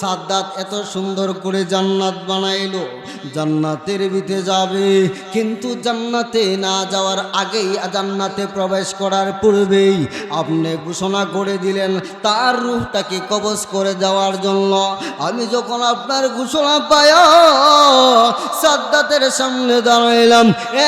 সাদ্দাত এত সুন্দর করে জান্নাত বানাইলো, জান্নাতের ভিতরে যাবে, কিন্তু জান্নাতে না যাওয়ার আগেই, জান্নাতে প্রবেশ করার পূর্বেই আপনি ঘোষণা করে দিলেন তার রূহটাকে কবজ করে যাওয়ার জন্য। আমি যখন আপনার ঘোষণা পায়া সাদ্দাতের সামনে দাঁড়াইলাম,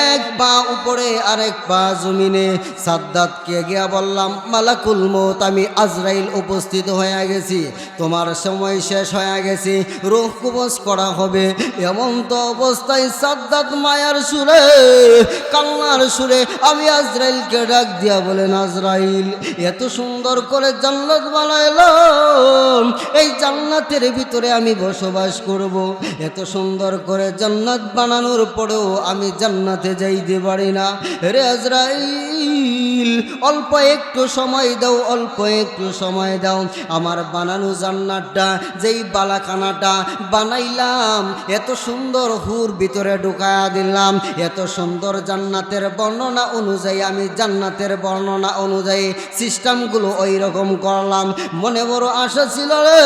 এক পা উপরে আরেক পা জমিনে, সাদ্দাতকে গিয়া বললাম, মালাকুল মউত, আমি আজরাইল উপস্থিত হয়ে গেছি, তোমার সময় শেষ হয়ে গেছে, রূহ কবজ করা হবে। এমন তো অবস্থায় সাদ্দাত মায়ার সুরে, কান্নার সুরে আমি আজরাইলকে ডাক দিয়া বলেন, আজরাইল, এত সুন্দর করে জান্নাত বানাইলাম, এই জান্নাতের ভিতরে আমি বসবাস করব, এত সুন্দর করে জান্নাত বানানোর পরেও আমি জান্নাতে যাইতে পারি না। রে আজরাইল, অল্প একটু সময় দাও, অল্প একটু সময় দাও, আমার বানানো জান্নাতটা, যেই বালাখানাটা বানাইলাম, এত সুন্দর হুর ভিতরে ঢুকায়া দিলাম, এত সুন্দর জান্নাতের বর্ণনা অনুযায়ী, আমি জান্নাতের বর্ণনা অনুযায়ী সিস্টেমগুলো ওই রকম করলাম। মনে বড় আশা ছিল রে,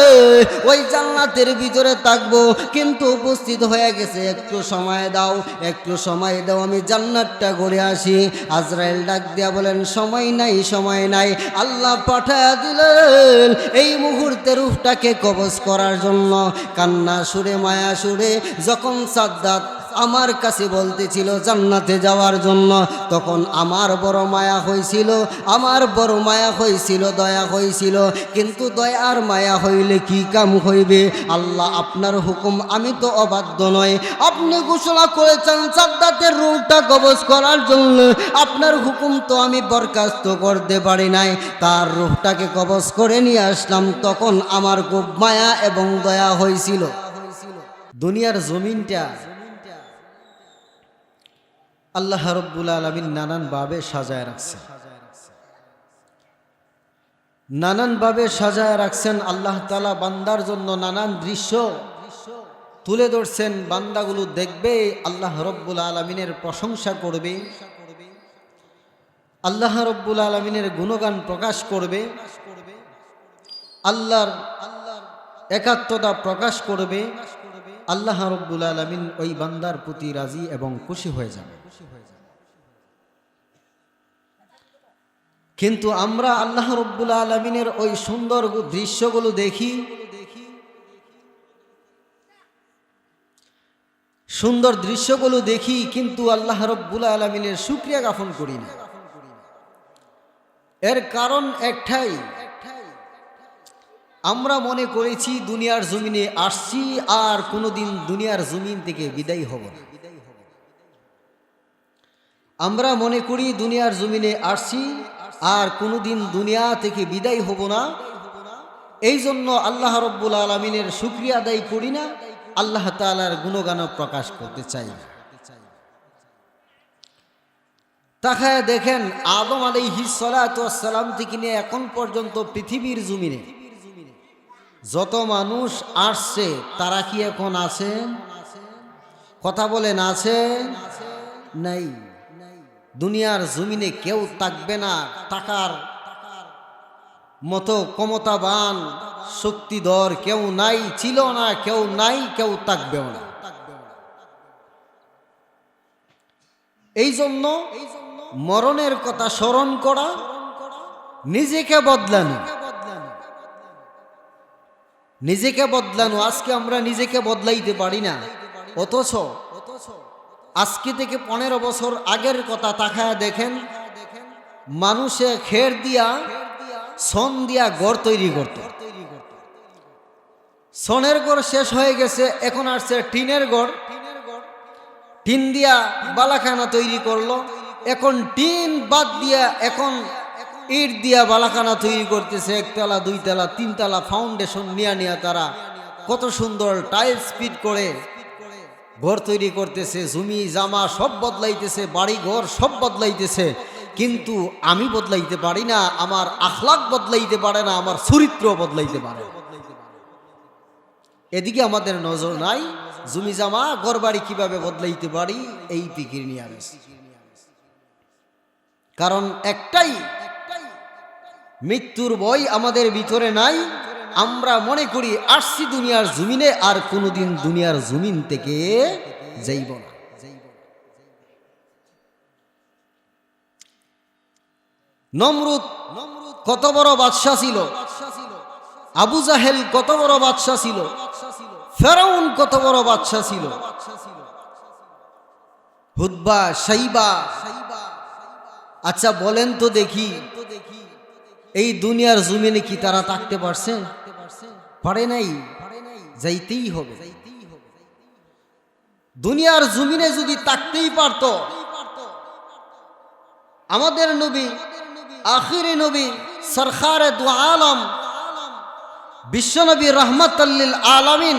ওই জান্নাতের ভিতরে থাকবো, কিন্তু উপস্থিত হয়ে গেছে, একটু সময় দাও, একটু সময় দাও, আমি জান্নাতটা ঘুরে আসি। আজরাইল ডাক দিয়া বলেন, সময় নাই, সময় নাই। আল্লাহ পাঠায়া দিলেন এই মুহূর্তে রূহটাকে কবজ করার জন্য। কান্না সুরে, মায়া সুরে যখন সাদ্দাত আমার কাছে বলতেছিল জান্নাতে যাওয়ার জন্য, তখন আমার বড় মায়া হয়েছিল, আমার বড় মায়া হয়েছিল, দয়া হয়েছিল। কিন্তু দয়ার মায়া হইলে কি কাম হইবে? আল্লাহ আপনার হুকুম, আমি তো অবাধ্য নয়, আপনি ঘোষণা করেছেন সাদ্দাতের রূহটা কবজ করার জন্য, আপনার হুকুম তো আমি বরখাস্ত করতে পারি নাই। তার রূহটাকে কবজ করে নিয়ে আসলাম, তখন আমার খুব মায়া এবং দয়া হয়েছিল। দুনিয়ার জমিনটা আল্লাহ রাব্বুল আলামিন নানানভাবে সাজায় রাখছেন, নানানভাবে সাজায় রাখছেন। আল্লাহ তাআলা বান্দার জন্য নানান দৃশ্য তুলে ধরছেন, বান্দাগুলো দেখবে, আল্লাহ রাব্বুল আলামিনের প্রশংসা করবে, আল্লাহ রাব্বুল আলামিনের গুণগান প্রকাশ করবে, আল্লাহর একাত্মতা প্রকাশ করবে। আল্লাহ রাব্বুল আলামিন ওই বান্দার প্রতি রাজি এবং খুশি হয়ে যাবে। কিন্তু আমরা আল্লাহ রাব্বুল আলামিনের ওই সুন্দর দৃশ্যগুলো দেখি, সুন্দর দৃশ্যগুলো দেখি, কিন্তু আল্লাহ রাব্বুল আলামিনের শুকরিয়া জ্ঞাপন করি না। এর কারণ একটাই, আমরা মনে করেছি দুনিয়ার জমিনে আসছি, আর কোনোদিন দুনিয়ার জমিন থেকে বিদায় হব না। আমরা মনে করি দুনিয়ার জমিনে আসছি, আর কোনোদিন দুনিয়া থেকে বিদায় হব না। এই জন্য আল্লাহ রাব্বুল আলামিনের শুকরিয়া আদায় করি না, আল্লাহ তাআলার গুণগান প্রকাশ করতে চাই না। তাকায় দেখেন, আদম আলাইহিস সালাতু ওয়াস সালাম থেকে নিয়ে এখন পর্যন্ত পৃথিবীর জমিনে যত মানুষ আসছে, তারা কি এখন আছে? কথা বলেন, আছে? নাই। দুনিয়ার জমিনে কেউ থাকবে না, টাকার মতো ক্ষমতাবান শক্তিধর কেউ নাই, ছিল না, কেউ নাই, কেউ থাকবেও না। এই জন্য মরণের কথা স্মরণ করা, নিজেকে বদলানো, নিজেকে বদলানো। আজকে আমরা নিজেকে বদলাইতে পারি না, অথচ আজকে থেকে 15 বছর আগের কথা তাকায় দেখেন, মানুষে খের দিয়া, সন দিয়া ঘর তৈরি করত। সনের ঘর শেষ হয়ে গেছে, এখন আসছে টিনের ঘর, টিন দিয়া বালাখানা তৈরি করলো। এখন টিন বাদ দিয়া এখন ইট দিয়া বালাখানা তৈরি করতেছে, 1 তলা 2 তলা 3 তলা ফাউন্ডেশন নিয়া তারা কত সুন্দর টাইলস ফিট করে ঘর তৈরি করতেছে। জমি জামা সব বদলাইতেছে, বাড়ি ঘর সব বদলাইতেছে, কিন্তু আমি বদলাইতে পারি না, আমার আখলাক বদলাইতে পারে না, আমার চরিত্র বদলাইতে পারে না। এদিকে আমাদের নজর নাই, জমি জামা ঘর বাড়ি কিভাবে বদলাইতে পারি এই ফিকির নিয়ে আসি। কারণ একটাই, মৃত্যুর ভয় আমাদের ভিতরে নাই, আমরা মনে করি আসছি দুনিয়ার জমিনে, আর কোনোদিন দুনিয়ার জমিন থেকে যাইব না। নমরুদ কত বড় বাদশাহ ছিল, আবু জাহেল কত বড় বাদশাহ ছিল, ফেরাউন কত বড় বাদশাহ ছিল, হুতবা সাইবা। আচ্ছা বলেন তো দেখি, এই দুনিয়ার জমিনে কি তারা থাকতে পারছে? পারে নাই, যাইতেই হবে। দুনিয়ার জমিনে যদি থাকতেই পারত, আমাদের নবী আখিরি নবী সরকারে দু আলম বিশ্বনবী রহমতুল লিল আলামিন,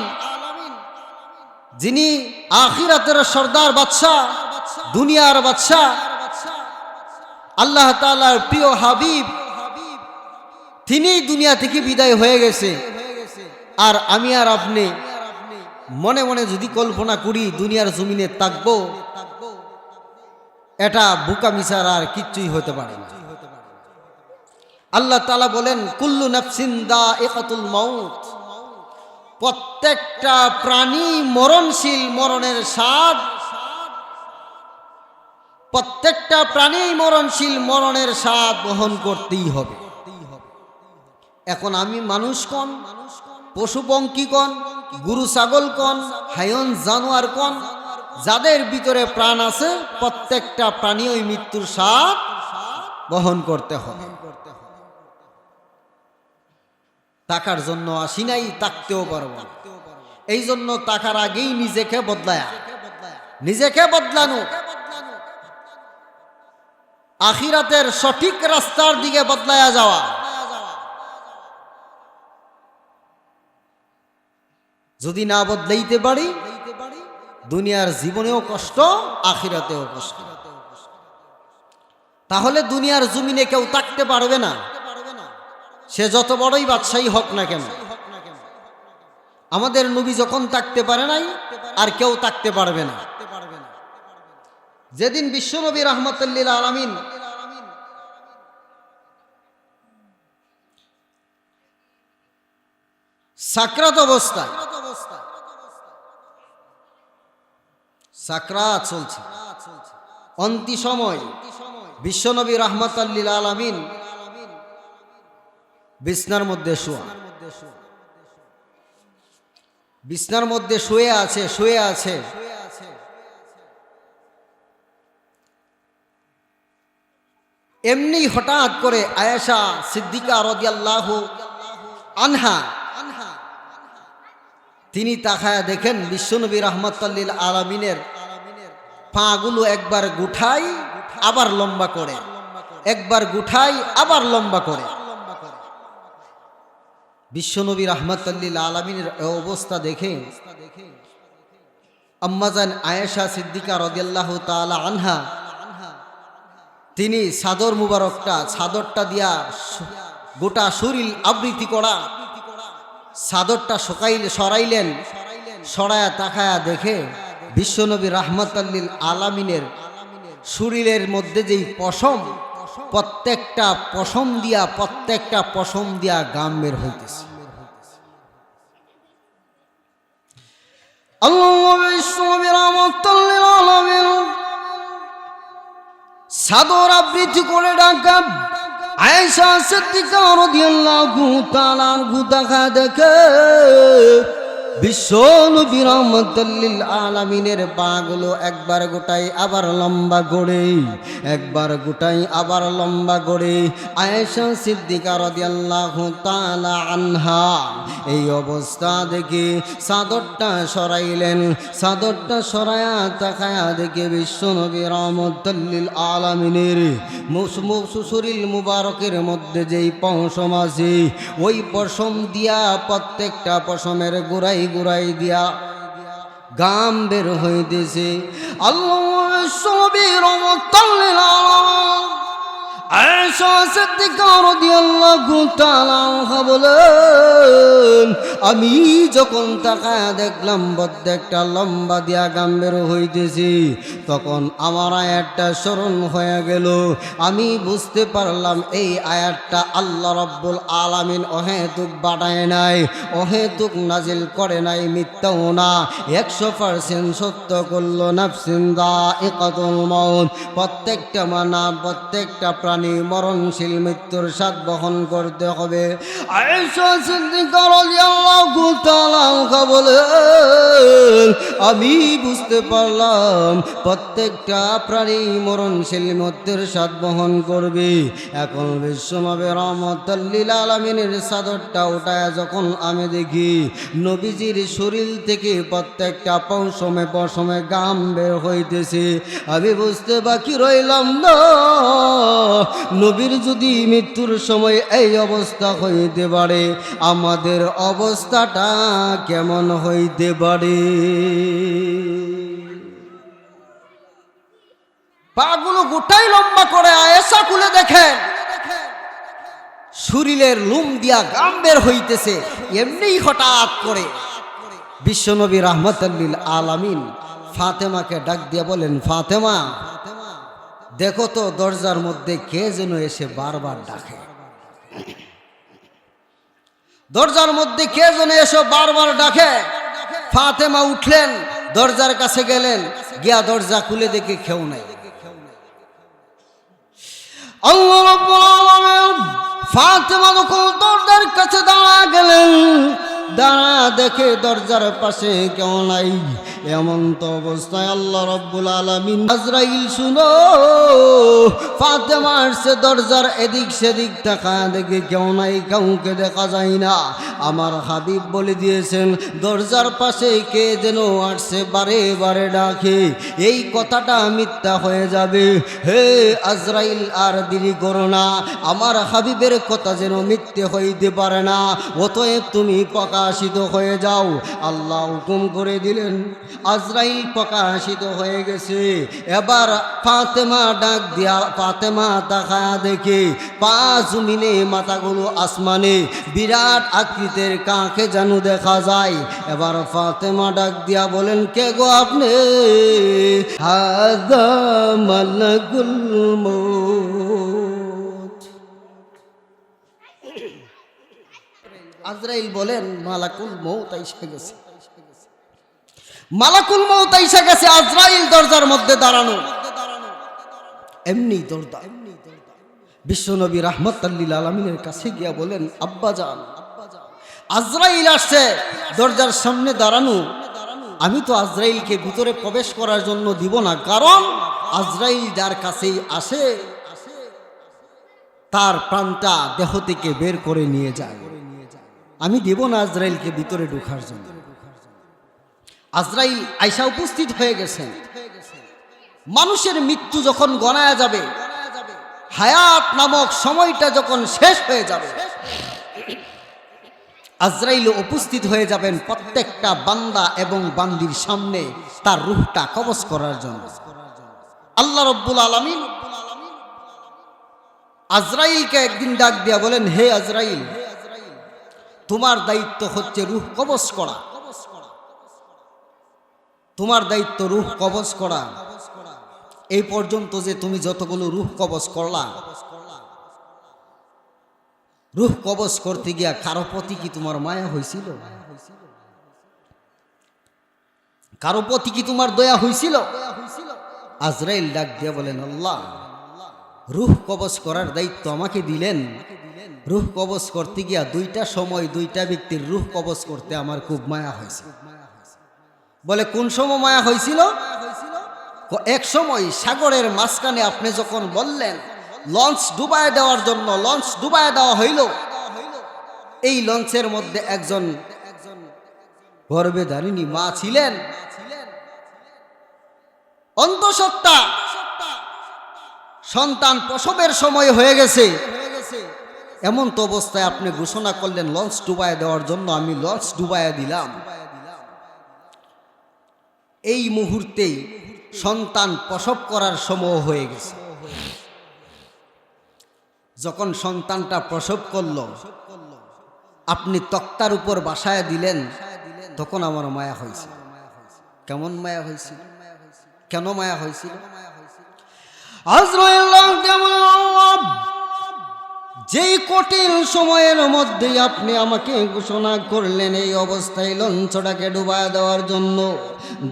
যিনি আখিরাতের সর্দার বাদশাহ, দুনিয়ার বাদশাহ, আল্লাহ তাআলার প্রিয় হাবিব, তিনি দুনিয়া থেকে বিদায় হয়ে গেছে। আর আমি আর আপনি মনে মনে যদি কল্পনা করি দুনিয়ার জমিনে থাকবো, এটা বুকামি ছাড়া আর কিচ্ছুই হতে পারে না। আল্লাহ তাআলা বলেন, কুল্লু নাফসিন দাইকাতুল মাউত, প্রত্যেকটা প্রাণী মরণশীল, মরণের স্বাদ, প্রত্যেকটা প্রাণী মরণশীল, মরণের স্বাদ বহন করতেই হবে। এখন আমি মানুষ কোন, পশু পঙ্খী কোন, গরু ছাগল কোন, হায়ন জানোয়ার কোন, যাদের ভিতরে প্রাণ আছে, প্রত্যেকটা প্রাণী ওই মৃত্যুর স্বাদ বহন করতে হবে। টাকার জন্য আসি নাই, থাকতেও পারবো। এই জন্য টাকার আগেই নিজেকে বদলানো, আখিরাতের সঠিক রাস্তার দিকে বদলায়া যাওয়া। যদি না বদলাইতে পারি, দুনিয়ার জীবনেও কষ্ট, আখিরাতেও কষ্ট। তাহলে দুনিয়ার জমিনে কেউ থাকতে পারবে না, সে যত বড়ই বাদশাহী হোক না কেন। আমাদের নবী যখন থাকতে পারে নাই, আর কেউ থাকতে পারবে না। যেদিন বিশ্বনবী রাহমাতুল লিল আলামিন সাকরাত অবস্থায়, সাকরাত চলছে, অন্তি সময়, বিশ্বনবী রাহমাতুল লিল আলামিন বিছনার মধ্যে শুয়ে আছে। এমনি হঠাৎ করে আয়েশা সিদ্দিকা রাদিয়াল্লাহু আনহা তিনি তাকায়া দেখেন বিশ্বনবী রাহমাতুল লিল আলামিনের পাগুলো একবার গুঠাই আবার লম্বা করে, একবার গুঠাই আবার লম্বা করে। বিশ্বনবী রাহমাতুল লিল আলামিনের অবস্থা দেখে আম্মাজান আয়েশা সিদ্দিকা রাদিয়াল্লাহু তাআলা আনহা তিনি চাদরটা দিয়া গোটা শরীর আবৃতি করা চাদরটা সরাইলেন। সরায়া তাকায়া দেখে বিশ্বনবী রাহমাতুল লিল আলামিনের শরীরের মধ্যে যেই পশম, প্রত্যেকটা পশম দিয়া গাম বের হইতেছে। চাদর আবৃত্তি করে ডাকা আয়েশা সিদ্দিকা রাদিয়াল্লাহু তাআলা আনহা দেখে বিশ্বনবী রাহমাতুল লিল আলামিনের পাগুলো একবার গোটাই আবার লম্বা করে, একবার গোটাই আবার লম্বা করে। আয়েশা সিদ্দিকা রাদিয়াল্লাহু তাআলা আনহা এই অবস্থা দেখে চাদরটা সরাইলেন। চাদরটা সরায়া তাকায়া দেখে বিশ্বনবী রাহমাতুল লিল আলামিনের শরীর মুবারকের মধ্যে যেই পশম আছে, ওই পশম দিয়া প্রত্যেকটা পশমের গোড়াই দিয়া গাম বের হইতেছে। আল্লাহ আয়েশা সিদ্দিকা রাদিয়াল্লাহু তাআলা আনহা বলেন, আমি যখন তাকায়া দেখলাম প্রত্যেকটা লম্বা দিয়া গাম বের হইতেছি, তখন আমার আয়াতটা স্মরণ হয়ে গেল। আমি বুঝতে পারলাম এই আয়াতটা আল্লাহ রাব্বুল আলামিন অহেতুক বাড়ায় নাই, অহেতুক নাজিল করে নাই, মিথ্যাও না, 100% সত্য করল। নাফসিন যায়িকাতুল মাউত, প্রত্যেকটা প্রত্যেকটা প্রাণী মরণশীল মৃত্যুর স্বাদ বহন করতে হবে। আয়েশা সিদ্দিকা রাদিয়াল্লাহু তাআলা আনহা বলেন, আমি বুঝতে পারলাম প্রত্যেকটা প্রাণী মরণশীল মৃত্যুর স্বাদ বহন করবে। এখন বিশ্বনবী রাহমাতুল লিল আলামিনের চাদরটা উঠায় যখন আমি দেখি নবীজির শরীর থেকে প্রত্যেকটা পশমে গাম বের হইতেছে, আমি বুঝতে বাকি রইলাম না, নবীর যদি মৃত্যুর সময় এই অবস্থা হইতে পারে, আমাদের অবস্থাটা কেমন হইতে পারে? পাগুলো গোটাই লম্বা করে আয়েশা খুলে দেখেন, শরীরের লুম দিয়া গাম বের হইতেছে। এমনি হঠাৎ করে বিশ্বনবী রাহমাতুল লিল আলামিন ফাতেমাকে ডাক দিয়া বলেন, ফাতেমা, দেখো তো দরজার মধ্যে কে যেন এসে বারবার ডাকে। দরজার মধ্যে কে যেন এসে বারবার ডাকে। ফাতেমা উঠলেন, দরজার কাছে গেলেন, গিয়া দরজা খুলে দেখে কেউ নাই। আল্লাহ রাব্বুল আলামিন ফাতেমা যখন দরজার কাছে দাঁড়া গেলেন, দাঁড়া দেখে দরজার পাশে কেউ নাই। এমন তো অবস্থায় আল্লাহ রাব্বুল আলামিন, আজরাইল শুনো, ফাতেমা আসছে, দরজার এদিক সেদিক তাকা দেখে কেউ নাই, কাউকে দেখা যায় না। আমার হাবিব বলে দিয়েছেন, দরজার পাশে কে যেন আসছে, বারে বারে ডাকে, এই কথাটা মিথ্যা হয়ে যাবে। হে আজরাইল, আর দেরি করো না, আমার হাবিবের কথা যেন মিথ্যে হইতে পারে না, অতএব তুমি প্রকাশিত হয়ে যাও। আল্লাহ হুকুম করে দিলেন, আজরাইল প্রকাশিত হয়ে গেছে। এবার ফাতেমা ডাক দিয়া, ফাতেমা তাকায়া দেখে পা জমিনে, মাথাগুলো আসমানে, বিরাট আকৃতির কাকে যেন দেখা যায়। এবার ফাতেমা ডাক দিয়া বলেন, কে গো আপনি? হাযা মালাকুল মউত। আজরাইল বলেন, মালাকুল মউত আইসা গেছে। মালাকুল মউত আইসা গেছে, আজরাইল দরজার মধ্যে দাঁড়ানো। এমনি দরজা, বিশ্বনবী রাহমাতুল লিল আলামিনের কাছে গিয়া বলেন, আব্বাজান, আজরাইল আসছে, দরজার সামনে দাঁড়ানো। আমি তো আজরাইলকে ভিতরে প্রবেশ করার জন্য দিব না, কারণ আজরাইল যার কাছেই আসে তার প্রাণটা দেহ থেকে বের করে নিয়ে যায়। আমি দেব না আজরাইলকে ভিতরে ঢোকার জন্য। আজরাইল আইসা উপস্থিত হয়ে গেছেন। মানুষের মৃত্যু যখন গণায়া যাবে, হায়াত নামক সময়টা যখন শেষ হয়ে যাবে, আজরাইল উপস্থিত হয়ে যাবেন প্রত্যেকটা বান্দা এবং বান্দির সামনে তার রূহটা কবজ করার জন্য। আল্লাহ রাব্বুল আলামিন আজরাইলকে একদিন ডাক দিয়া বলেন, হে আজরাইল, তোমার দায়িত্ব হচ্ছে রূহ কবজ করা। তোমার দায়িত্ব রূহ কবজ করা। এই পর্যন্ত যে তুমি যতগুলো রূহ কবজ করলা, রূহ কবজ করতে গিয়া কারো প্রতি কি তোমার মায়া হয়েছিল? কারো প্রতি কি তোমার দয়া হয়েছিল? আজরাইল ডাক দিয়া বলেন, আল্লাহ, রূহ কবজ করার দায়িত্ব আমাকে দিলেন। রূহ কবজ করতে গিয়া দুইটা সময় দুইটা ব্যক্তির রূহ কবজ করতে আমার খুব মায়া হয়েছে। বলে, কোন সময় মায়া হয়েছিল? এক সময় সাগরের মাঝখানে আপনি যখন বললেন লঞ্চ ডুবায় দেওয়ার জন্য, লঞ্চ ডুবায় দেওয়া হইল। এই লঞ্চের মধ্যে একজন গর্ভধারিণী মা ছিলেন, অন্তঃসত্ত্বা, সন্তান প্রসবের সময় হয়ে গেছে। এমন তো অবস্থায় আপনি ঘোষণা করলেন লঞ্চ ডুবায় দেওয়ার জন্য, আমি লঞ্চ ডুবায় দিলাম। এই মুহূর্তেই সন্তান প্রসব করার সময় হয়ে গেছে। যখন সন্তানটা প্রসব করল, আপনি তক্তার উপর বাসায় দিলেন, তখন আমার মায়া হয়েছিল। কেমন মায়া হয়েছিল? কেন মায়া হয়েছিল? আজরাইল যেই কঠিন সময়ের মধ্যে আপনি আমাকে ঘোষণা করলেন এই অবস্থায় লঞ্চটাকে ডুবায় দেওয়ার জন্য,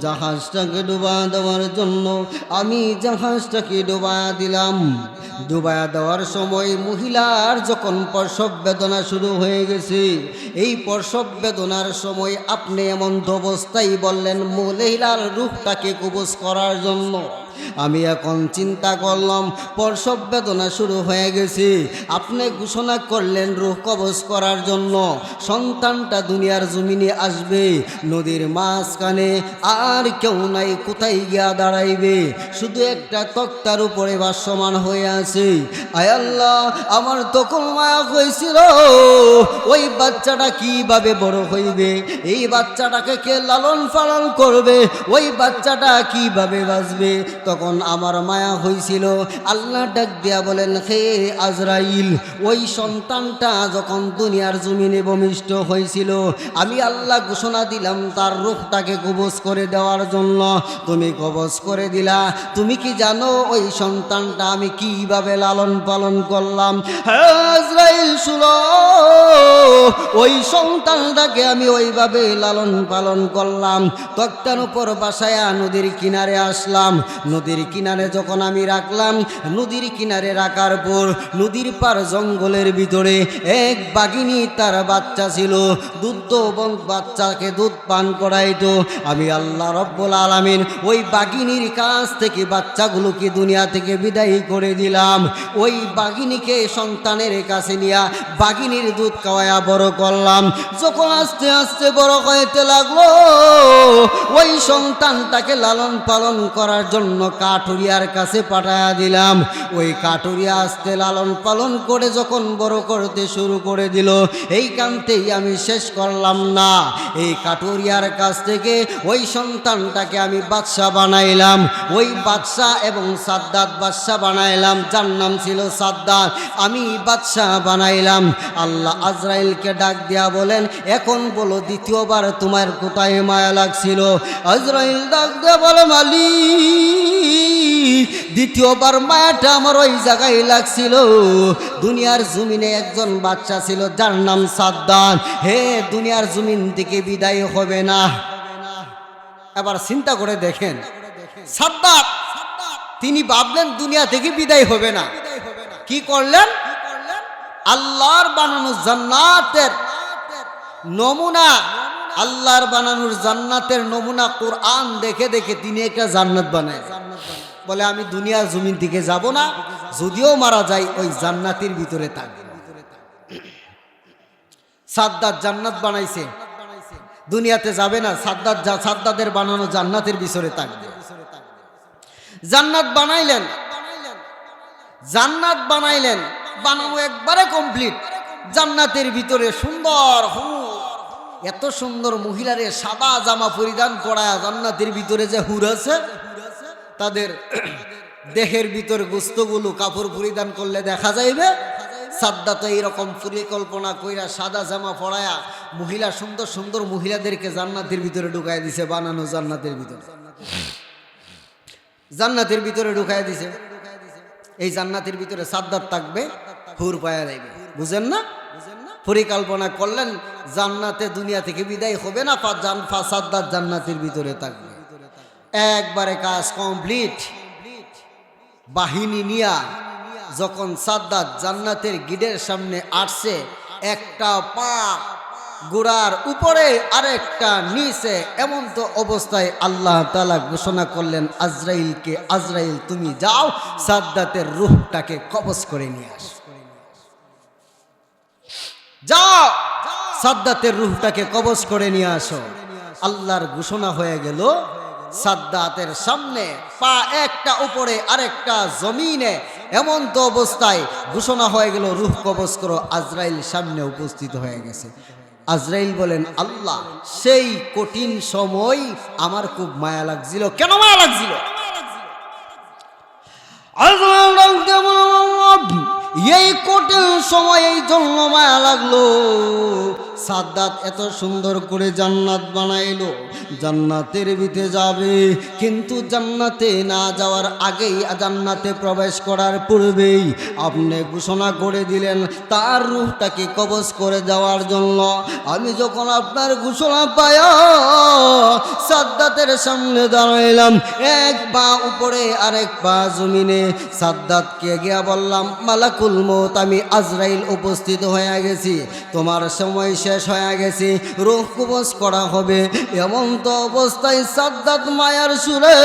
জাহাজটাকে ডুবায় দেওয়ার জন্য, আমি জাহাজটাকে ডুবায় দিলাম। ডুবায় দেওয়ার সময় মহিলার যখন প্রসব বেদনা শুরু হয়ে গেছে, এই প্রসব বেদনার সময় আপনি এমন অবস্থায় বললেন মহিলার রূহটাকে কবজ করার জন্য। আমি এখন চিন্তা করলাম প্রসব বেদনা শুরু হয়ে গেছে, আপনি ঘোষণা করলেন রূহ কবজ করার জন্য, সন্তানটা দুনিয়ার জমিনে আসবে, নদীর মাঝখানে আর কেউ নাই, কোথায় গিয়া দাঁড়াইবে? শুধু একটা তক্তার উপরে ভাসমান হয়ে আছে। আয় আল্লাহ, আমার তখন মায়া হয়েছিল ওই বাচ্চাটা কিভাবে বড় হইবে, এই বাচ্চাটাকে কে লালন পালন করবে, ওই বাচ্চাটা কিভাবে বাঁচবে। তখন আমার মায়া হয়েছিল। আল্লাহ ডাক দিয়া বলেন, হে আজরাইল, ওই সন্তানটা যখন দুনিয়ার জমিনে ভূমিষ্ঠ হয়েছিল, আমি আল্লাহ ঘোষণা দিলাম তার রূহটাকে কবজ করে দেওয়ার জন্য। তুমি কবজ করে দিলা। তুমি কি জানো ওই সন্তানটা আমি কিভাবে লালন পালন করলাম? হে আজরাইল শুনো, ওই সন্তানটাকে আমি ওইভাবে লালন পালন করলাম। তক্তার উপর বাসায়া নদীর কিনারে আসলাম। নদীর কিনারে যখন আমি রাখলাম, নদীর কিনারে রাখার পর নদীর পার জঙ্গলের ভিতরে এক বাঘিনী, তার বাচ্চা ছিল, বাচ্চাকে দুধ পান করাইতো। আমি আল্লাহ রব্বুল আলামিন ওই বাঘিনীর কাছ থেকে বাচ্চাগুলোকে দুনিয়া থেকে বিদায় করে দিলাম। ওই বাঘিনীকে সন্তানের কাছে নিয়ে বাঘিনীর দুধ খাওয়ায়া বড় করলাম। যখন আস্তে আস্তে বড় হইতে লাগলো, ওই সন্তানটাকে লালন পালন করার জন্য কাঠুরিয়ার কাছে পাঠায়া দিলাম। ওই কাঠুরিয়া আস্তে লালন পালন করে যখন বড় করতে শুরু করে দিল, এই কান্তেই আমি শেষ করলাম না। এই কাঠুরিয়ার কাছ থেকে ওই সন্তানটাকে আমি বাদশা বানাইলাম। ওই বাদশা এবং সাদ্দাত বাদশা বানাইলাম, যার নাম ছিল সাদ্দাত, আমি বাদশা বানাইলাম। আল্লাহ আজরাইলকে ডাক দিয়া বলেন, এখন বলো দ্বিতীয়বার তোমার কোথায় মায়া লাগছিল? আজরাইল ডাক দিয়া বলে, মালিক, দ্বিতীয়বার মায়াটা আমার ওই জায়গায় লাগছিল। দুনিয়ার জমিনে একজন বাচ্চা ছিল যার নাম সাদ্দাত, হে দুনিয়ার জমিন থেকে বিদায় হবে না। এবার চিন্তা করে দেখেন, সাদ্দাত তিনি ভাবলেন দুনিয়া থেকে বিদায় হবে না। কি করলেন? আল্লাহর বানানো জান্নাতের নমুনা, আল্লাহর বানানোর জান্নাতের নমুনা কোরআন দেখে দেখে তিনি একটা জান্নাত বানায়। বলে আমি দুনিয়ার জমিন থেকে যাব না, যদিও মারা যায় ওই জান্নাতের ভিতরে থাকবে। সাদ্দাত জান্নাত বানাইছে, দুনিয়াতে যাবে না, সাদ্দাতের বানানো জান্নাতের ভিতরে থাকবে। জান্নাত বানাইলেন, জান্নাত বানাইলেন, বানানো একবারে কমপ্লিট। জান্নাতের ভিতরে সুন্দর এত সুন্দর মহিলারে সাদা জামা পরিধান করায় জান্নাতের ভিতরে যে হুর আছে, তাদের দেহের ভিতর গোস্তগুলো কাপড় পরিধান করলে দেখা যাইবে। সাদ্দাত এইরকম পরিকল্পনা কইরা সাদা জামা পরায়া মহিলা, সুন্দর সুন্দর মহিলাদেরকে জান্নাতের ভিতরে ঢুকাই দিছে, বানানো জান্নাতের ভিতরে, জান্নাতের ভিতরে ঢুকাই দিছে। এই জান্নাতের ভিতরে সাদ্দাত থাকবে, হুর পায়া যাইবে। বুঝেন না? পরিকল্পনা করলেন জান্নাতে দুনিয়া থেকে বিদায় হবে না, সাদ্দাত জান্নাতের ভিতরে থাকবে। একবারে কাজ কমপ্লিট। বাহিনী নিয়া যখন সাদ্দাত জান্নাতের গিডের সামনে আসছে, একটা পা গোড়ার উপরে আরেকটা নিচে, এমন তো অবস্থায় আল্লাহ তাআলা ঘোষণা করলেন আজরাইলকে, আজরাইল তুমি যাও সাদ্দাতের রূহটাকে কবজ করে নিয়ে আস। যাও সাদ্দাতের রূহটাকে কবজ করে নিয়ে আসো। আল্লাহর ঘোষণা হয়ে গেল, সাদ্দাতের সামনে পা একটা উপরে আরেকটা জমিনে, এমন তো অবস্থায় ঘোষণা হয়ে গেল রূহ কবজ করো। আজরাইল সামনে উপস্থিত হয়ে গেছে। আজরাইল বলেন, আল্লাহ, সেই কঠিন সময় আমার খুব মায়া লাগছিল। কেন মায়া লাগছিল? এই কঠিন সময় এই জন্য মায়া লাগলো। সাদ্দাত এত সুন্দর করে জান্নাত বানাইলো, জান্নাতের ভিতরে যাবে, কিন্তু জান্নাতে না যাওয়ার আগেই, জান্নাতে প্রবেশ করার পূর্বেই আপনি ঘোষণা করে দিলেন তার রূহটাকে কবজ করে দেওয়ার জন্য। আমি যখন আপনার ঘোষণা পায়া সাদ্দাতের সামনে দাঁড়াইলাম, এক পা উপরে আরেক পা জমিনে, সাদ্দাতকে গিয়া বললাম, মালাকুল মউত, আমি আজরাইল উপস্থিত হয়ে গেছি, তোমার সময় শেষ হয়ে গেছে, রূহ কবজ করা হবে। এমন তো অবস্থায় সাদ্দাত মায়ার সুরে,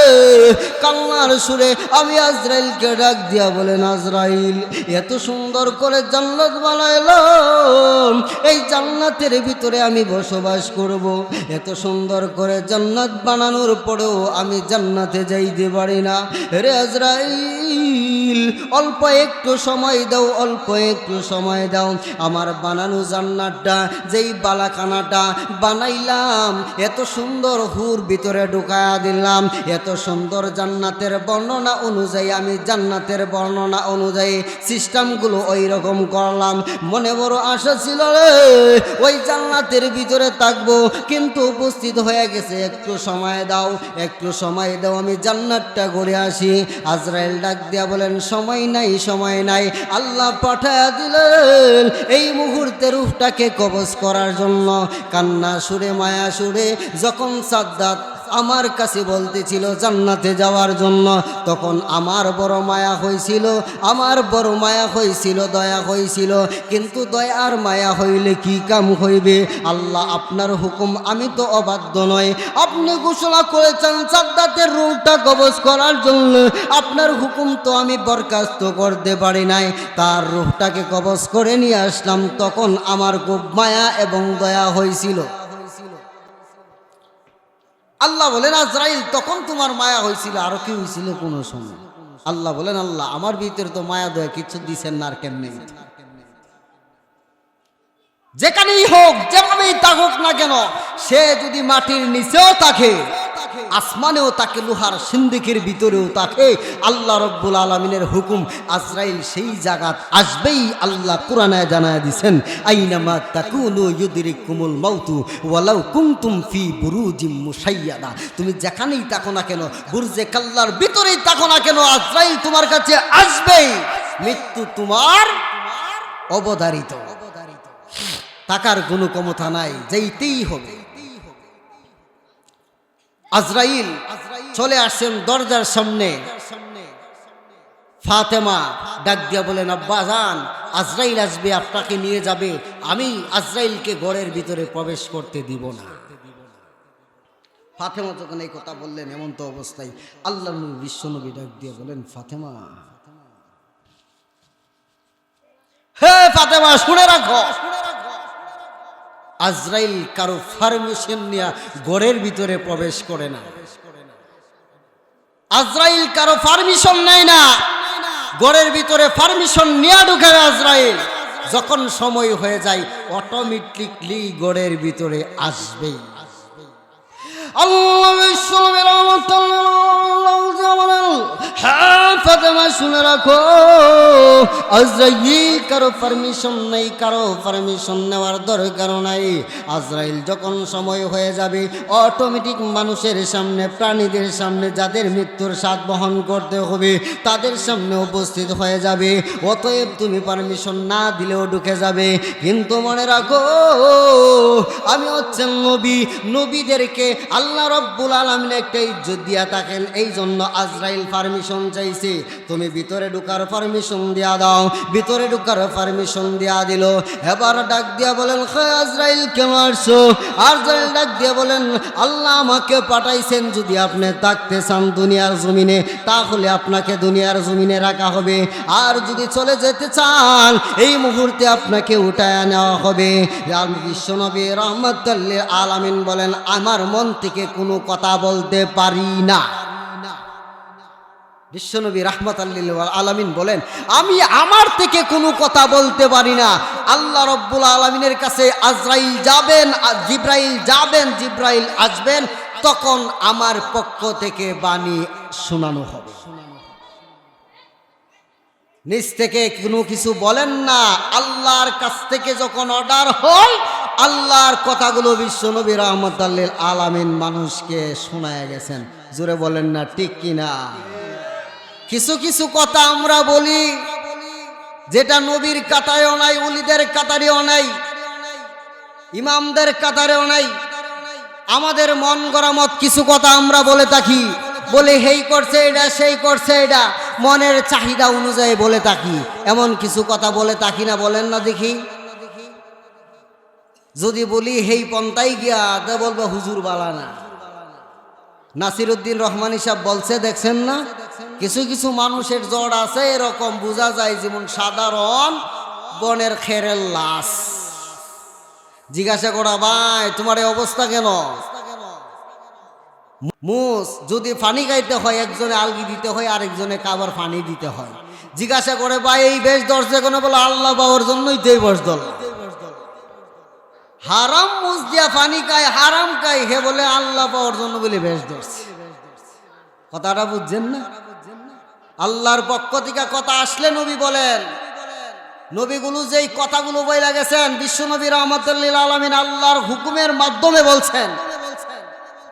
কান্নার সুরে আমি আজরাইলকে ডাক দিয়া বলেন, আজরাইল, এত সুন্দর করে জান্নাত বানাইলাম, এই জান্নাতের ভিতরে আমি বসবাস করব, এত সুন্দর করে জান্নাত বানানোর পরেও আমি জান্নাতে যাইতে পারি না। রে আজরাইল, অল্প একটু সময় দাও, অল্প একটু সময় দাও, আমার বানানো জান্নাতটা, যেই বালাখানাটা বানাইলাম, এত সুন্দর হুর ভিতরে ঢুকায়া দিলাম, এত সুন্দর জান্নাতের বর্ণনা অনুযায়ী, আমি জান্নাতের বর্ণনা অনুযায়ী সিস্টেমগুলো ওই রকম করলাম। মনে বড় আশা ছিল রে, ওই জান্নাতের ভিতরে থাকবো, কিন্তু উপস্থিত হয়ে গেছে, একটু সময় দাও, একটু সময় দাও, আমি জান্নাতটা ঘুরে আসি। আজরাইল ডাক দিয়া বলেন, সময় নাই, সময় নাই। আল্লাহ পাঠায়া দিলেন এই মুহূর্তে রূহটাকে কবজ করার জন্য। কান্না সুরে, মায়া সুরে যখন সাদ্দাত আমার কাছে বলতেছিল জান্নাতে যাওয়ার জন্য, তখন আমার বড় মায়া হয়েছিল, আমার বড় মায়া হয়েছিল, দয়া হয়েছিল। কিন্তু দয়া আর মায়া হইলে কি কাম হইবে? আল্লাহ আপনার হুকুম, আমি তো অবাধ্য নয়, আপনি ঘোষণা করেছেন সাদ্দাতের রূহটা কবজ করার জন্য, আপনার হুকুম তো আমি বরখাস্ত করতে পারি নাই। তার রূহটাকে কবজ করে নিয়ে আসলাম, তখন আমার খুব মায়া এবং দয়া হয়েছিল। আল্লাহ বলেন, আজরাইল, তখন তোমার মায়া হয়েছিল, আরো কি হয়েছিল কোন সময়? আল্লাহ বলেন, আল্লাহ আমার ভিতরে তো মায়া দয়া কিছু দিচ্ছেন না, আর কেমনে? যেখানেই হোক, যেভাবেই থাকুক না কেন, সে যদি মাটির নিচেও থাকে, আসমানেও তাকে, লোহার সিন্দিকের ভিতরেও তাকে, আল্লাহ রব্বুল আলামিনের হুকুম, আজরাইল সেই জায়গাত আসবেই। আল্লাহ কোরআনে জানায় দিবেন, আইনামা তাকুনু ইউদরিকুমুল মাউতু ওয়ালাউ কুনতুম ফি বুরুজিম মুশাইয়াদা। তুমি যেখানেই থাকো না কেন, বুরজে কাল্লার ভিতরেই থাকো না কেন, আজরাইল তোমার কাছে আসবেই। মৃত্যু তোমার অবধারিত, টাকার কোনো ক্ষমতা নাই, যাইতেই হবে। আজরাইল চলে আসছেন দরজার সামনে। ফাতেমা ডাক দিয়া বলেন, আব্বা জান, আজরাইল আসবে, আপনাকে নিয়ে যাবে, আমি আজরাইলকে ঘরের ভিতরে প্রবেশ করতে দিব না। ফাতেমা যখন এই কথা বললেন, এমন তো অবস্থায় আল্লাহ নবী, বিশ্বনবী ডাক দিয়া বলেন, ফাতেমা, হে ফাতেমা, শুনে রাখো, আজরাইল কারো পারমিশন নিয়ে ঘরের ভিতরে প্রবেশ করে না। আজরাইল কারো পারমিশন নেয় না, ঘরের ভিতরে পারমিশন নিয়ে ঢুকে আজরাইল। যখন সময় হয়ে যায়, অটোমেটিকলি ঘরের ভিতরে আসবেই। আল্লাহ বিশ্বনবী রাহমাতুল্লাহ বলেন, হ্যাঁ ফাতেমা, শুনে রাখো, আজরাইল কারো পারমিশন নেই, কারো পারমিশন নেওয়ার দরকার নাই। আজরাইল যখন সময় হয়ে যাবে, অটোমেটিক মানুষের সামনে, প্রাণীদের সামনে, যাদের মৃত্যুর স্বাদ বহন করতে হবে, তাদের সামনে উপস্থিত হয়ে যাবে। অতএব তুমি পারমিশন না দিলেও ঢুকে যাবে। কিন্তু মনে রাখো, আমি হচ্ছেন নবী, নবীদেরকে আল্লাহ রব্বুল আলামিন একটা ইজ্জত দিয়া থাকেন, এই জন্য আজরাইল পারমিশন চাইছে, তুমি ভিতরে ঢুকার পারমিশন দিয়া দাও। ভিতরে ঢুকার পারমিশন দিয়া দিল। এবার ডাক দিয়া বলেন, আজরাইল কেন আসছো? আজরাইল ডাক দিয়া বলেন, আল্লাহ আমাকে পাঠাইছেন, যদি আপনি থাকতে চান দুনিয়ার জমিনে, তাহলে আপনাকে দুনিয়ার জমিনে রাখা হবে, আর যদি চলে যেতে চান, এই মুহূর্তে আপনাকে উঠায় নেওয়া হবে। বিশ্বনবী রাহমাতুল লিল আলামিন বলেন, আমার মন থেকে কোনো কথা বলতে পারি না। বিশ্বনবী রাহমাতুল লিল আলামিন বলেন, আমি আমার থেকে কোনো কথা বলতে পারি না। আল্লাহ রব্বুল আলামিনের কাছে আজরাইল যাবেন, জিব্রাইল যাবেন, জিব্রাইল আসবেন, তখন আমার পক্ষ থেকে বাণী শোনানো হবে। নিজ থেকে কোনো কিছু বলেন না, আল্লাহর কাছ থেকে যখন অর্ডার হয় আল্লাহর কথাগুলো বিশ্বনবী রাহমাতুল লিল আলামিন মানুষকে শোনায় গেছেন। জোরে বলেন না ঠিক কিনা? কিছু কিছু কথা আমরা বলি যেটা নবীর কাতারেও নাই, ওলিদের কাতারেও নাই, ইমামদের কাতারেও নাই। আমাদের মন গড়া মত কিছু কথা আমরা বলে থাকি, বলে হেই করছে এটা, সেই করছে এটা, মনের চাহিদা অনুযায়ী বলে থাকি। এমন কিছু কথা বলে থাকি না? বলেন না দেখি। যদি বলি হেই পন্থাই গিয়া, তা বলবো হুজুর বালা না। নাসিরউদ্দিন রহমানী সাহেব বলছে, দেখছেন না, কিছু কিছু মানুষের জড় আছে এরকম, বোঝা যায় যেমন সাধারণ বনের খেরের লাশ। জিজ্ঞাসা করা, ভাই তোমার এই অবস্থা কেন? মুস যদি পানি খাইতে হয় একজনে আলগি দিতে হয়, আরেকজনে কাবার পানি দিতে হয়। জিজ্ঞাসা করে, ভাই এই বেশ ধরছে কেন? বলে আল্লাহ পাওয়ার জন্যই তো এই বেশ ধরল। হারাম মুস দিয়া পানি খায়, হারাম খাই, হে বলে আল্লাহ পাওয়ার জন্য বলে বেশ ধরছে। কথাটা বুঝছেন না? আল্লাহর পক্ষ থেকে কথা আসলে নবী বলেন, নবীগুলো যেই কথাগুলো বইলা গেছেন বিশ্বনবী রাহমাতুল লিল আলামিন আল্লাহর হুকুমের মাধ্যমে বলছেন।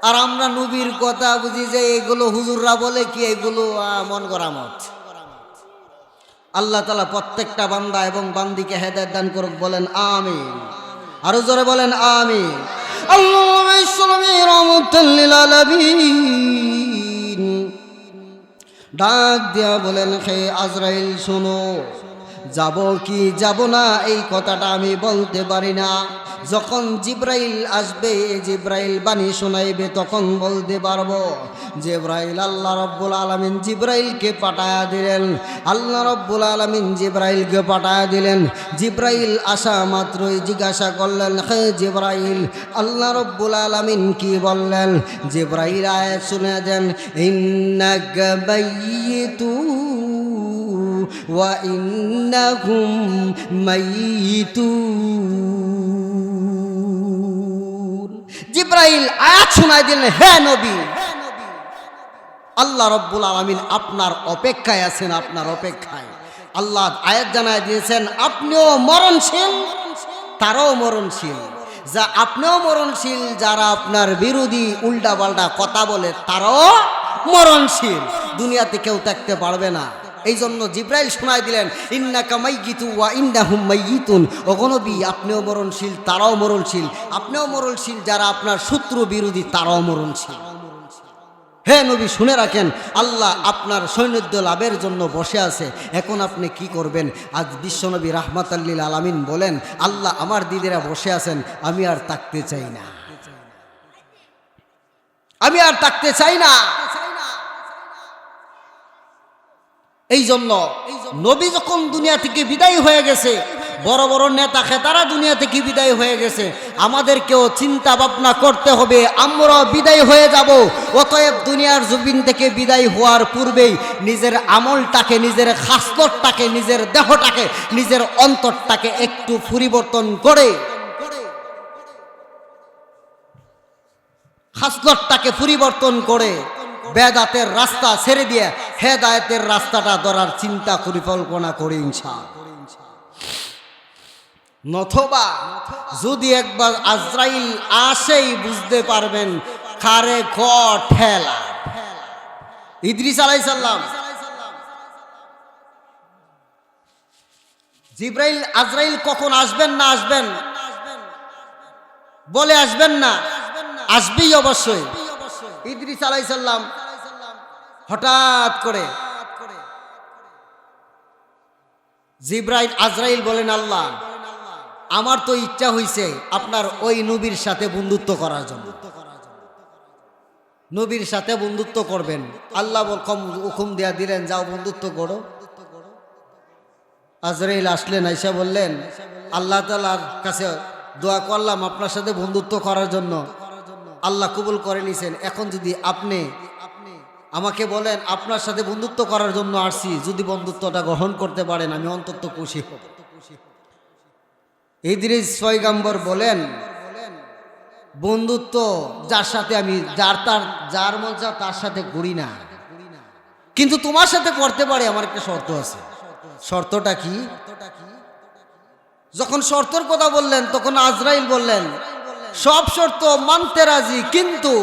আর আমরা নবীর কথা বুঝি যে এগুলো হুজুররা বলে কি, এগুলো মন গড়া মত। আল্লাহ তাআলা প্রত্যেকটা বান্দা এবং বান্দিকে হেদায়েত দান করুক, বলেন আমিন। আরো জোরে বলেন আমিন। আল্লাহ বিশ্বনবী রাহমাতুল লিল আলামিন ডাক দিয়া বলেন, হে আজরাইল শোনো, যাব কি যাব না এই কথাটা আমি বলতে পারি না। যখন জিব্রাইল আসবে, জিব্রাইল বাণী শোনাইবে, তখন বলতে পারবো। জিব্রাইল আল্লাহ রব্বুল আলামিন জিব্রাইলকে পাঠায়া দিলেন। আল্লাহ রব্বুল আলামিন জিব্রাইলকে পাঠায়া দিলেন। জিব্রাইল আসা মাত্রই জিজ্ঞাসা করলেন, হে জিব্রাইল, আল্লাহ রব্বুল আলামিন কি বললেন? জিব্রাইল আয়াত শুনে দেন, ইন্নাকা মাইয়িতুন ওয়া ইন্নাহুম মাইয়িতুন। জিব্রাইল আয়াত শোনায় দিলেন, হে নবী, আল্লাহ রব্বুল আলামিন আপনার অপেক্ষায় আছেন, আপনার অপেক্ষায়। আল্লাহ আয়াত জানায় দিয়েছেন, আপনিও মরণশীল, তারাও মরণশীল। যা আপনিও মরণশীল, যারা আপনার বিরোধী উল্টা পাল্টা কথা বলে তারাও মরণশীল। দুনিয়াতে কেউ থাকতে পারবে না। এই জন্য জিব্রাইল শোনায় দিলেন, ইন্নাকা মাইয়িতুন ওয়া ইন্নাহুম মাইয়িতুন। ওগো নবী, আপনিও মরণশীল, তারাও মরণশীল। আপনিও মরণশীল, যারা আপনার শত্রু বিরোধী তারাও মরণশীল। হে নবী, শুনে রাখেন, আল্লাহ আপনার সৈন্য লাভের জন্য বসে আছে। এখন আপনি কি করবেন? আজ বিশ্বনবী রাহমাতুল লিল আলামিন বলেন, আল্লাহ আমার দিদিরা বসে আছেন, আমি আর থাকতে চাই না, আমি আর থাকতে চাই না। এই জন্য নবী যখন দুনিয়া থেকে বিদায় হয়ে গেছে, বড় বড় নেতা খেতারা দুনিয়া থেকে বিদায় হয়ে গেছে, আমাদেরকেও চিন্তা ভাবনা করতে হবে, আমরা বিদায় হয়ে যাব। অতএব দুনিয়ার জমিন থেকে বিদায় হওয়ার পূর্বেই নিজের আমলটাকে, নিজের খাসলতটাকে, নিজের দেহটাকে, নিজের অন্তরটাকে একটু পরিবর্তন করে, খাসলতটাকে পরিবর্তন করে বেদাতের রাস্তা ছেড়ে দিয়ে হেদায়েতের রাস্তাটা ধরার চিন্তা পরিকল্পনা করে ইনশাআল্লাহ। নথবা যদি একবার আজরাইল আসেই বুঝতে পারবেন কারে ক ঠেলা। ইদ্রিস আলাইহিস সালাম, জিব্রাইল আজরাইল কখন আসবেন না আসবেন বলে আসবেন না, আসবেই অবশ্যই। ইদ্রিস আলাইহিস সালাম হঠাৎ করে জিব্রাইল আজরাইল বলেন, আল্লাহ আমার তো ইচ্ছা হইছে আপনার ওই নবীর সাথে বন্ধুত্ব করার জন্য। নবীর সাথে বন্ধুত্ব করবেন, আল্লাহ হুকুম দেয়া দিলেন, যাও বন্ধুত্ব করো। আজরাইল আসলেন, আইসা বললেন, আল্লাহ তাআলার কাছে দোয়া করলাম আপনার সাথে বন্ধুত্ব করার জন্য, আল্লাহ কবুল করে নিছেন। এখন যদি আপনি আমাকে বলেন আপনার সাথে বন্ধুত্ব করার জন্য আসছি, যদি বন্ধুত্বটা গ্রহণ করতে পারেন আমি অন্তত খুশি হব। ইদ্রিস পয়গম্বর বলেন, বন্ধুত্ব যার সাথে আমি যার মন চায় তার সাথে করি না, কিন্তু তোমার সাথে করতে পারি, আমার একটা শর্ত আছে। শর্তটা কি? যখন শর্তের কথা বললেন তখন আজরাইল বললেন সব শর্ত মানতে রাজি, কিন্তু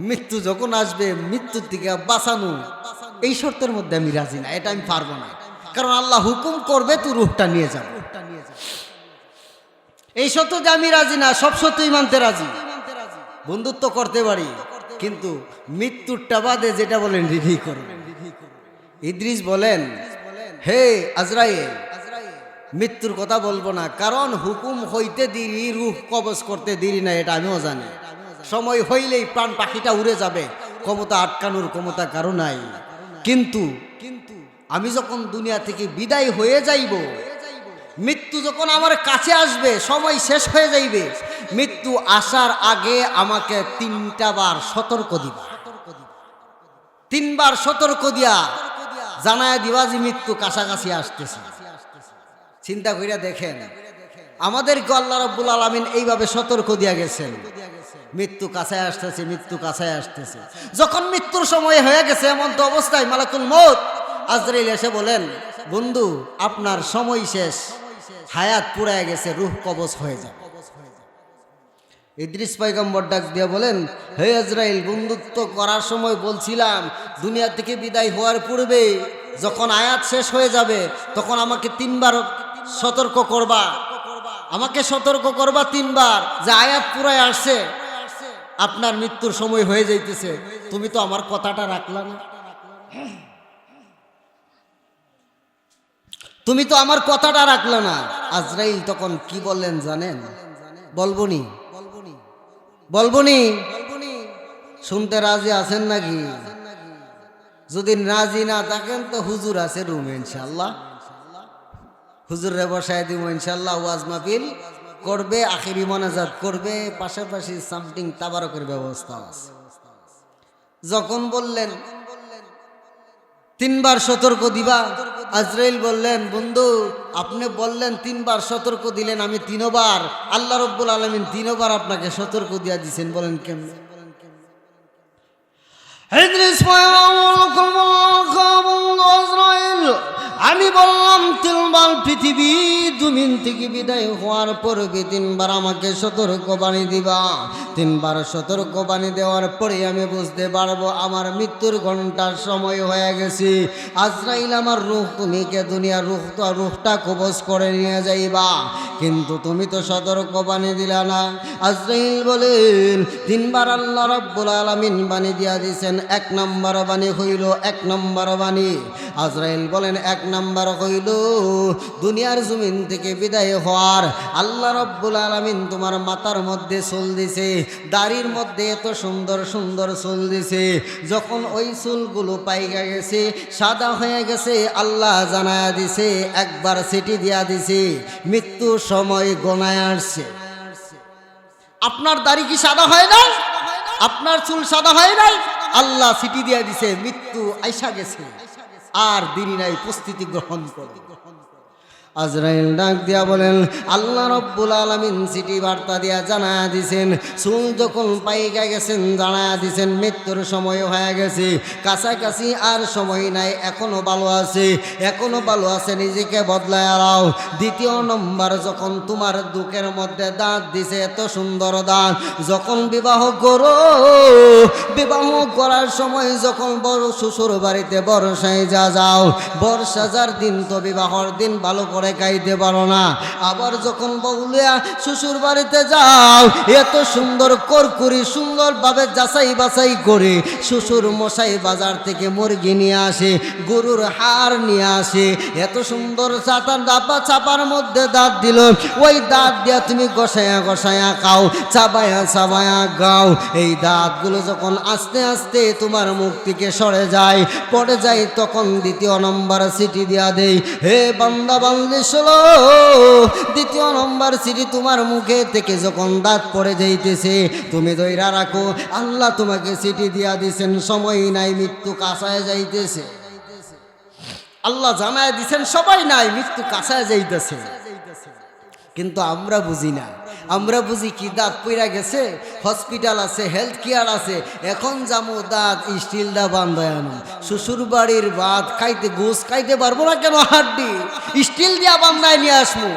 মৃত্যু যখন আসবে মৃত্যুর থেকে বাঁচানো এই শর্তের মধ্যে আমি রাজি না, এটা আমি পারবো না, কারণ আল্লাহ হুকুম করবে তুই রূহটা নিয়ে যাবে। এই শর্তে আমি রাজি না, সব সত্যই মানতে রাজি, বন্ধুত্ব করতে পারি, কিন্তু মৃত্যুরটা বাদে যেটা বলেন রিডি করবেন। ইদ্রিস বলেন হে আজরাইল, মৃত্যুর কথা বলবো না, কারণ হুকুম হইতে দেরি, রূহ কবজ করতে দেরি না, এটা আমিও জানি। সময় হইলেই প্রাণ পাখিটা উড়ে যাবে, ক্ষমতা আটকানোর ক্ষমতা কারো নাই। কিন্তু আমি যখন দুনিয়া থেকে বিদায় হয়ে যাইব, মৃত্যু যখন আমার কাছে আসবে, সময় শেষ হয়ে যাইবে, মৃত্যু আসার আগে আমাকে 3টা বার সতর্ক দিবা, 3 বার সতর্ক দিয়া জানায় দিবা যে মৃত্যু কাছাকাছি আসতেছে। চিন্তা কইরা দেখেন, আমাদেরকে আল্লাহ রাব্বুল আলামিন এইভাবে সতর্ক দিয়া গেছেন, মৃত্যু কাছে আসতেছে, মৃত্যু কাছে আসতেছে। যখন মৃত্যুর সময় হয়ে গেছে, এমন তো অবস্থায় মালাকুল মউত আজরাইল এসে বলেন বন্ধু আপনার সময় শেষ, হায়াত পুরায় গেছে, রূহ কবজ হয়ে যাবে। ইদ্রিস পয়গম্বর ডাক দিয়ে বলেন হে আজরাইল, বন্ধুত্ব করার সময় বলছিলাম দুনিয়া থেকে বিদায় হওয়ার পূর্বে যখন আয়াত শেষ হয়ে যাবে তখন আমাকে 3 বার সতর্ক করবা, আমাকে সতর্ক করবা 3 বার যে আয়াত পুরাই আসছে, আপনার মৃত্যুর সময় হয়ে যাইতেছে, তুমি তো আমার কথাটা রাখলা না, তুমি তো আমার কথাটা রাখলা না। আজরাইল তখন কি বললেন জানেন? বলবনি, বলবনি, শুনতে রাজি আছেন নাকি? যদি রাজি না থাকেন তো হুজুর আছে রুমে, ইনশাআল্লাহ হুজুরে বসায় দিব, ইনশাআল্লাহ ওয়াজ মাহফিল করবে, আখিরি মোনাজাত করবে, পাশাপাশি সামথিং তাবারকের ব্যবস্থা আছে। যখন বললেন 3 বার সতর্ক দিবা, আজরাইল বললেন বন্ধু আপনি বললেন 3 বার সতর্ক দিলেন, আমি 3 বার, আল্লাহ রাব্বুল আলামিন 3 বার আপনাকে সতর্ক দিয়া দিয়েছেন, বলেন কেমনে? আমি বললাম 3 বার পৃথিবী জমিন থেকে বিদায় হওয়ার পরে 3 বার আমাকে সতর্ক বাণী দিবা, 3 বার সতর্ক বাণী দেওয়ার পরে আমি বুঝতে পারবো আমার মৃত্যুর ঘন্টার সময় হয়ে গেছে। আজরাইল আমার রূহ তুমি কে দুনিয়ার রূহটা কবজ করে নিয়ে যাইবা, কিন্তু তুমি তো সতর্ক বাণী দিলা না। আজরাইল বলেন 3 বার আল্লাহ রাব্বুল আলামিন বাণী দিয়া দিয়েছেন। 1 নম্বর বাণী হইল, 1 নম্বর বাণী আজরাইল বলেন 1 নম্বর হইল দুনিয়ার জমিন থেকে বিদায় হওয়ার আল্লাহ রাব্বুল আলামিন তোমার মাথার মধ্যে চুল দিছে, দাড়ির মধ্যে এত সুন্দর সুন্দর চুল দিছে, যখন ওই চুলগুলো পাইকা গেছে সাদা হয়ে গেছে, আল্লাহ জানায়া দিছে, একবার সিটি দিয়া দিছে, মৃত্যু সময় গোনায় আসছে। আপনার দাড়ি কি সাদা হয় নাই? আপনার চুল সাদা হয় নাই? আল্লাহ সিটি দিয়া দিছে, মৃত্যু আইসা গেছে, আর দেরি নাই, প্রস্তুতি গ্রহণ করো। আজরাইল ডাক দিয়া বলেন আল্লাহ রাব্বুল আলামিন সিটি বার্তা দিয়া জানায়া দিছেন, চুল যখন পাইকা গেছেন জানায়া দিছেন মৃত্যুর সময় হয়ে গেছে, কাছাকাছি আর সময় নাই, এখনো ভালো আছে, এখনো ভালো আছে, নিজেকে বদলায় আলাও। 2 নম্বর যখন তোমার দুঃখের মধ্যে দাঁত দিছে, এত সুন্দর দাঁত, যখন বিবাহ করো, বিবাহ করার সময় যখন বড় শ্বশুর বাড়িতে বর্ষায় যাও, বর্ষা যার দিন তো বিবাহর দিন ভালো করে খাইতে পারো না, আবার যখন বউলিয়া শ্বশুর বাড়িতে যাও, এত সুন্দর করকুরি সুন্দরভাবে যাচাই বাছাই করে শ্বশুর মশাই বাজার থেকে মুরগি নিয়ে আসে, গরুর হাড় নিয়ে আসে, এত সুন্দর চাপার মধ্যে দাঁত দিল, ওই দাঁত দিয়া তুমি গসায়া গসায়া খাও, চাবায়া চাবায়া গাও। এই দাঁতগুলো যখন আস্তে আস্তে তোমার মুখ থেকে সরে যায়, পড়ে যায়, তখন 2 নম্বর সিটি দিয়া দেই, হে বান্দা বান্দি শোনো, 2 নম্বর সিটি তোমার মুখে থেকে যখন দাঁত পড়ে যাইতেছে, তুমি ধইরা রাখো, আল্লাহ তোমাকে সিটি দিয়া দিছেন, সময় নাই, মৃত্যু কাছায় যাইতেছে। আল্লাহ জানায় দিছেন সবাই নাই, মৃত্যু কাছায় যাইতেছে, কিন্তু আমরা বুঝি না। আমরা বুঝি কি দাঁত পইরা গেছে, হসপিটাল আছে, হেলথ কেয়ার আছে, এখন যাবো দাঁত স্টিল দা বান্ধায় আনো। শ্বশুর বাড়ির ভাত খাইতে গোস খাইতে পারবো না কেন, হাড্ডি স্টিল দিয়া বান্ধায় নিয়ে আসবো।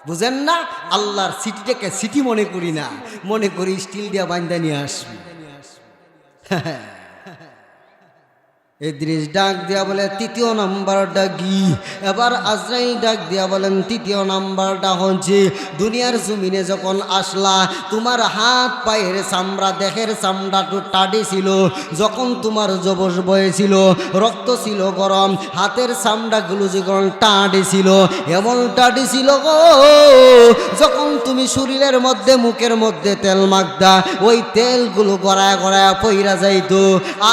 বুঝেন না, আল্লাহর সিটিটাকে সিটি মনে করি না, মনে করি স্টিল দিয়া বান্ধা নিয়ে আসবো। ইদ্রিস ডাক দিয়া বলে তৃতীয় নাম্বারটা কি? এবার আজরাইল ডাক দিয়া বলেন তৃতীয় নাম্বারটা হচ্ছে দুনিয়ার জমিনে যখন আসলা তোমার হাত পায়ের চামড়া দেহের চামড়াটা টাডি ছিল, যখন তোমার জবস বয়েছিল রক্ত ছিল গরম, হাতের চামড়াগুলো যখন টাডি ছিল, এমন টাডি ছিল গো, যখন তুমি শরীরের মধ্যে মুখের মধ্যে তেল মাখদা ওই তেলগুলো গড়ায় গড়ায় পইরা যাইতো।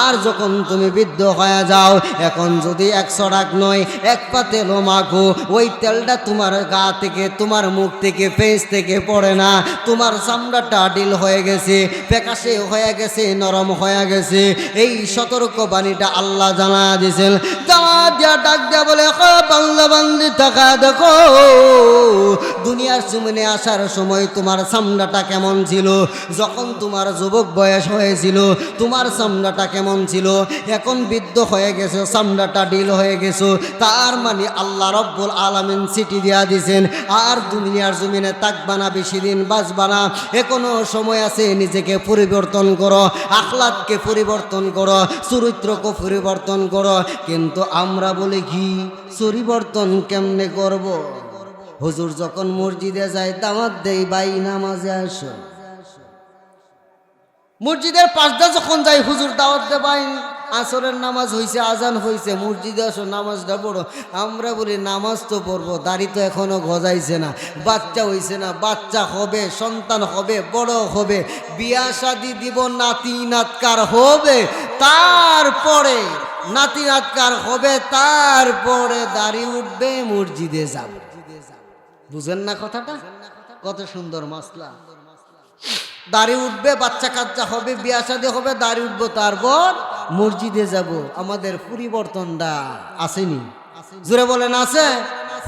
আর যখন তুমি বৃদ্ধ হয়ে যাও, এখন যদি 100 টাকা নয় 1 পা তেলও মাখো, ওই তেলটা তোমার গা থেকে তোমার মুখ থেকে ফেস থেকে পড়ে না, তোমার চামড়াটা ডিল হয়ে গেছে, প্যাকাশে হয়ে গেছে, নরম হয়ে গেছে। এই সতর্ক বাণীটা আল্লাহ জানা দিয়েছেন। জানা দিয়া ডাক দিয়া বলে বাংলা বান্দি টাকা দেখো, দুনিয়ার জমিনে আসার সময় তোমার চামড়াটা কেমন ছিল, যখন তোমার যুবক বয়স হয়েছিল তোমার চামড়াটা কেমন ছিল, এখন বৃদ্ধ হয়ে গেছো, চামড়াটা ডিল হয়ে গেছো। তার মানে আল্লাহ রব্বুল আলামিন চিঠি দিয়া দিয়েছেন, আর দুনিয়ার জমিনে থাকবা না, বেশি দিন বাঁচবা না, এখনো সময় আছে, নিজেকে পরিবর্তন করো, আখলাককে পরিবর্তন করো, চরিত্রকে পরিবর্তন করো। কিন্তু আমরা বলি কি পরিবর্তন কেমনে করব? হুজুর যখন মসজিদে যায় দাওয়াত দেই, ভাই নামাজে আসো। মসজিদের পাশটা যখন যাই হুজুর দাওয়াত দে, ভাই আসরের নামাজ হয়েছে, আজান হয়েছে, মসজিদে আসো, নামাজটা পড়ো। আমরা বলি নামাজ তো পড়বো, দাড়ি তো এখনো গজাইছে না, বাচ্চা হয়েছে না, বাচ্চা হবে, সন্তান হবে, বড় হবে, বিয়া শাদি দিব, নাতি নাতকার হবে, তারপরে নাতি নাতকার হবে, তারপরে দাড়ি উঠবে, মসজিদে যাব। বুঝেন না কথাটা? কত সুন্দর মাসলা। দাড়ি উঠবে, বাচ্চা কাচ্চা হবে, বিয়া শাদী হবে, দাড়ি উঠবো, তারপর মসজিদে যাব। আমাদের পরিবর্তনটা আসেনি? জোরে বলেন আছে?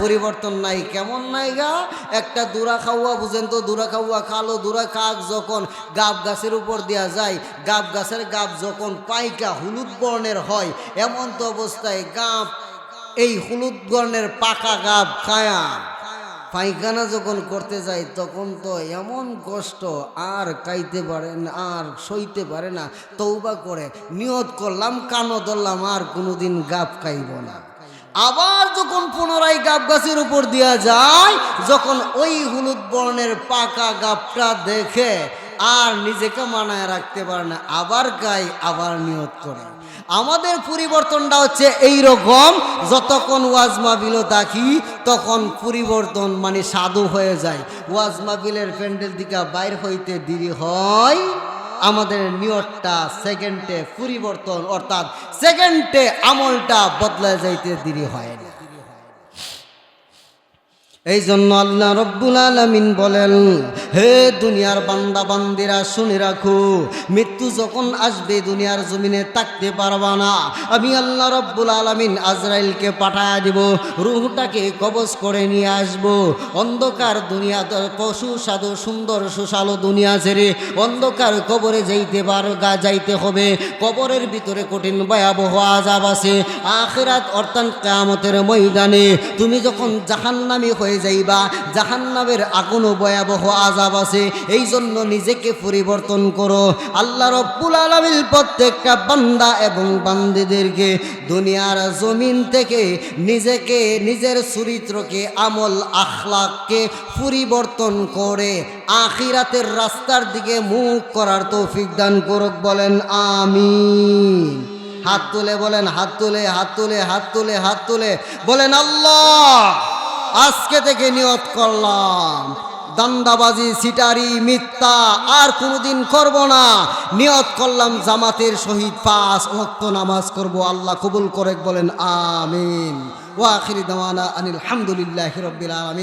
পরিবর্তন নাই। কেমন নাই গা? একটা দুরা খাওয়া, বুঝেন তো, দুরা খাওয়া খালো, দুরা কাক যখন গাব গাছের উপর দেওয়া যায়, গাব গাছের গাব যখন পাইকা হলুদ বর্ণের হয়, এমন তো অবস্থায় গাব এই হলুদ বর্ণের পাকা গাব খায়া পায়খানা যখন করতে যায়, তখন তো এমন কষ্ট, আর খাইতে পারে না, আর সইতে পারে না, তওবা করে নিয়ত করলাম, কানো ধরলাম, আর কোনোদিন গাব খাইব না। আবার যখন পুনরায় গাব গাছের উপর দেওয়া যায়, যখন ওই হলুদ বর্ণের পাকা গাবটা দেখে আর নিজেকে মানায় রাখতে পারে না, আবার গায়, আবার নিয়ত করে। আমাদের পরিবর্তনটা হচ্ছে এই রকম, যতক্ষণ ওয়াজ মাহফিল থাকি তখন পরিবর্তন মানে সাধু হয়ে যায়। ওয়াজ মাহফিলের প্যান্ডেল দিকে বাইর হইতে দেরি হয়, আমাদের নিয়তটা সেকেন্ডে পরিবর্তন, অর্থাৎ সেকেন্ডে আমলটা বদলা যাইতে দেরি হয় না। এই জন্য আল্লাহ রব্বুল আলামিন বলেন, হে দুনিয়ার বান্দা বান্দিরা শুনে রাখো, মৃত্যু যখন আসবে দুনিয়ার জমিনে থাকতে পারবা না। আমি আল্লাহ রব্বুল আলামিন আজরাইলকে পাঠায়া দিব, রূহটাকে কবজ করে নিয়ে আসব। অন্ধকার দুনিয়া, পশু সাধু সুন্দর সুশালো দুনিয়া ছেড়ে অন্ধকার কবরে যাইতে হবে। কবরের ভিতরে কঠিন ভয়াবহ আযাব আছে। আখিরাত অর্থাৎ কিয়ামতের ময়দানে তুমি যখন জাহান্নামী হয়ে যাইবা, জাহান্নামের আগুনও ভয়াবহ আযাব আছে। এই জন্য নিজেকে পরিবর্তন করো। আল্লাহ রব্বুল আলামিন প্রত্যেকটা বান্দা এবং বান্দীদেরকে দুনিয়ার জমিন থেকে নিজেকে, নিজের চরিত্রকে, আমল আখলাককে পরিবর্তন করে আখিরাতের রাস্তার দিকে মুখ করার তৌফিক দান করুক। বলেন আমিন। হাত তুলে বলেন, হাত তুলে, হাত তুলে, হাত তুলে, হাত তুলে বলেন, আল্লাহ আজকে থেকে নিয়ত করলাম দান্দাবাজি, সিটারি, মিথ্যা আর কোনোদিন করব না। নিয়ত করলাম জামাতের সহিত 5 ওয়াক্ত নামাজ করব। আল্লাহ কবুল করে। বলেন আমিন। ওয়া আখিরি দাওয়ানা আনিল হামদুলিল্লাহি রাব্বিল আলামিন।